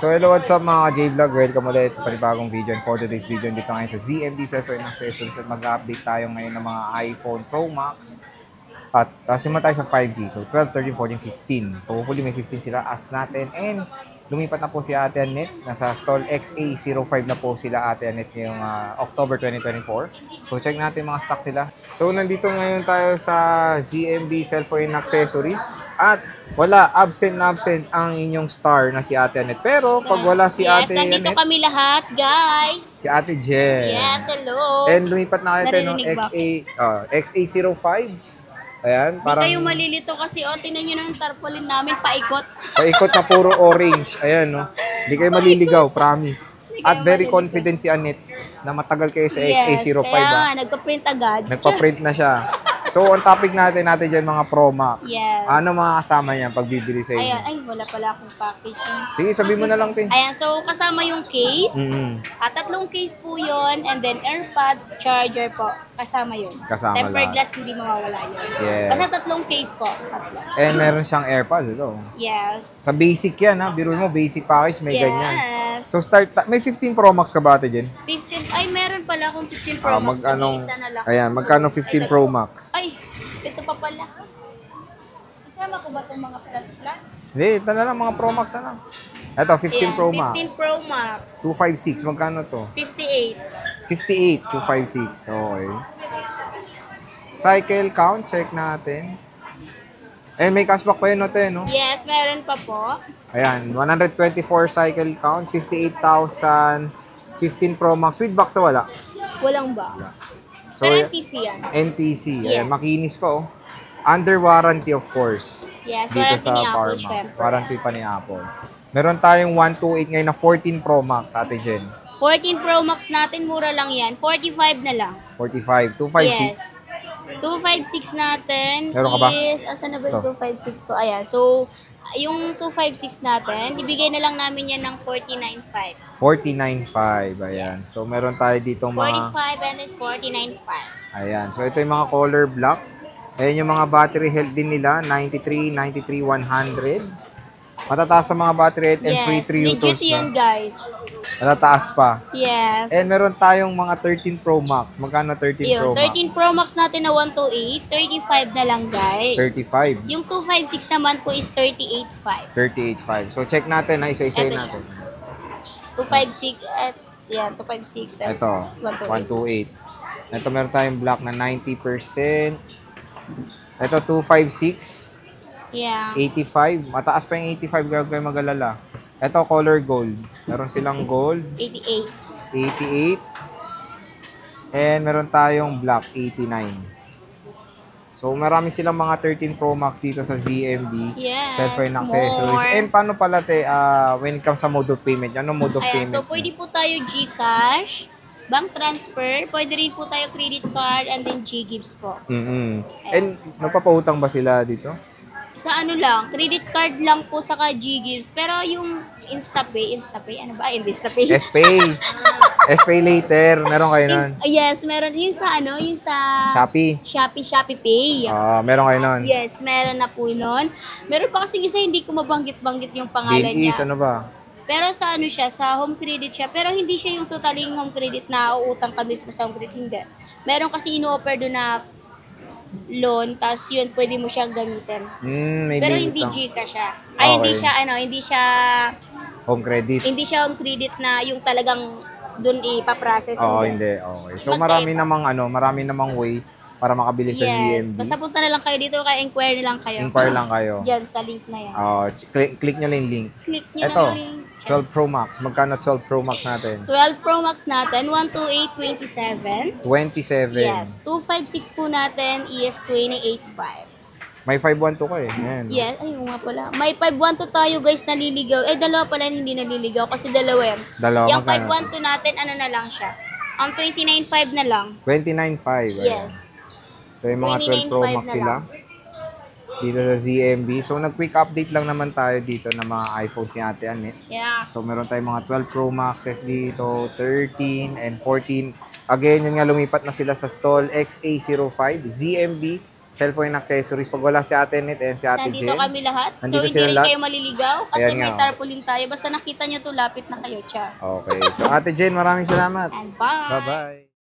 So hello, what's up mga J-Vlog? Welcome ulit sa panibagong video. And for today's video, dito ngayon sa ZMB Cellphone Accessories at mag-update tayo ngayon ng mga iPhone Pro Max. At simula tayo sa 5G. So 12, 13, 14, 15. So hopefully may 15 sila as natin. And lumipat na po si Ate Annette. Nasa stall XA05 na po sila Ate Annette ngayong October 2024. So check natin mga stock sila. So nandito ngayon tayo sa ZMB Cellphone Accessories. At wala, absent ang inyong star na si Ate Annette. Pero pag wala si Ate Annette... Yes, nandito kami lahat, guys. Si Ate Jen. Yes, hello. And lumipat na kayo no? XA05. Ayan, parang... Hindi kayo malilito kasi, tinan nyo na yung tarpaulin namin, paikot. Paikot na puro orange. Ayan, no? Hindi kayo maliligaw, promise. At very confident si Annette na matagal kayo sa XA05. Kaya nagpa-print agad. Nagpa-print na siya. So, ang topic natin dyan mga Pro Max. Yes. Ano mga kasama niyan pag bibili sa inyo? Ayan, ay, wala pala akong package. Sige, sabihin mo na lang, Tin. Ayan, so kasama yung case. Tatlong case po yun. And then AirPods, charger po. Kasama yun. Kasama Tempered lahat. glass, hindi mawawala yun. Yes. Basta tatlong case po. Tatlo. And meron siyang AirPods ito. Yes. Sa basic yan, ha? Biro mo, basic package, may ganyan. Yes. So, may 15 Pro Max ka ba, Ate Jen? 15, ay meron pala akong 15 Pro Max. Isa na lang. Ayan, magkano 15 Pro Max? Ay, ito pa pala. Isama ko ba itong mga plus? Hindi, ito na lang, mga Pro Max na lang. Ito, 15 Ayan, Pro Max. 15 Pro Max. 256, magkano to? 58. 58, 256, okay. Cycle count, check natin. Eh, may cashback pa yun, no? Yes, meron pa po. Ayan, 124 cycle count, 58,000, 15 Pro Max. With box na wala? Walang box. So, Pero NTC yan. NTC. Ayan, Yes. makinis pa, oh. Under warranty, of course. Yes, Dito warranty sa ni Apple, Power Mac. syempre. Warranty pa ni Apple. Meron tayong 128 ngayon na 14 Pro Max, Ate Jen. 14 Pro Max natin, mura lang yan. 45 na lang. 45, 256. Yes. 256 natin Meron ka ba? is, asan na ba yung 256 ko? Ayan, so, yung 256 natin, ibigay na lang namin yan ng 49.5. 49.5, ayan. Yes. So, meron tayo dito mga... 45 and then 49.5. Ayan. So, ito yung mga color black. Ayan yung mga battery health din nila. 93, 100. Matataas sa mga battery health and free 3 legit utils yan, na. guys. Matataas pa. Yes. And meron tayong mga 13 Pro Max. Magkano 13 Pro Max? 13 Pro Max natin na 128, 35 na lang, guys. 35. Yung 256 naman po is 38.5. 38.5. So, check natin na isa-isayin Ito natin. 256 at yan, 256. Tas Ito, 128. 128. Ito, meron tayong black na 90%. Ito, 256. Yeah. 85. Mataas pa yung 85. Gawag kayo mag-alala. Ito, color gold. Meron silang gold. 88. 88. And meron tayong black. 89. So, marami silang mga 13 Pro Max dito sa ZMB. Yes, Cellphone accessories. more. And paano pala, when it comes sa mode of payment? Ano mode of Ayan, payment? so pwede po tayo GCash, bank transfer, pwede rin po tayo credit card, and then GGives po. And nagpapautang ba sila dito? Sa ano lang, credit card lang po saka GGives. Pero yung InstaPay, ano ba? InstaPay. SPay. SPay later. Meron kayo nun? Yes, meron. Yung sa ano, yung sa Shopee. Shopee Pay. Meron kayo nun? Yes, meron na po nun. Meron pa kasi isa, hindi ko mabanggit-banggit yung pangalan Bilis, niya. ano ba? Pero sa ano siya, sa home credit siya. Pero hindi siya yung totaling home credit na uutang ka mismo sa home credit. Hindi. Meron kasi ino-offer doon na loan, tas yun, pwede mo siyang gamitin. May Pero limit hindi lang. GCash siya. Ay, hindi Okay. siya, hindi siya Home credit. home credit na yung talagang doon ipaprocess. Oo, hindi. Okay. So, marami namang way para makabili sa Yes. GMB. Basta punta na lang kayo dito, kaya inquire na lang kayo. Inquire lang kayo. Diyan sa link na yan. Click nyo lang yung link. Click nyo Ito, na link. 12 Pro Max. Magkano 12 Pro Max natin? 12 Pro Max natin, 12827. 27. Yes. 256 po natin is 28.5. May 512 ka eh. Ayan. Yes. Ay, nga pala. May 512 tayo guys naliligaw. Dalawa pala hindi naliligaw kasi dalawa yan. Dalawa. Yung magkano? 512 natin, ano na lang siya. Ang 29.5 na lang. 29.5. Ayan. Yes. So, yung mga 12 Pro 29.5 Max na sila. lang. Dito sa ZMB. So, nag-quick update lang naman tayo dito ng mga iPhones ni Ate Annette. Yeah. So, meron tayong mga 12 Pro Maxes dito, 13 and 14. Again, yun nga, lumipat na sila sa stall XA05, ZMB, cellphone accessories. Pag wala si Ate Net and si Ate Nandito Jen, kami lahat. So, nandito hindi sila rin lahat. kayo maliligaw kasi Ayan may nga. tarpaulin tayo. Basta nakita nyo to, lapit na kayo, Cha. Okay. So, Ate Jen, maraming salamat. And bye! Bye-bye.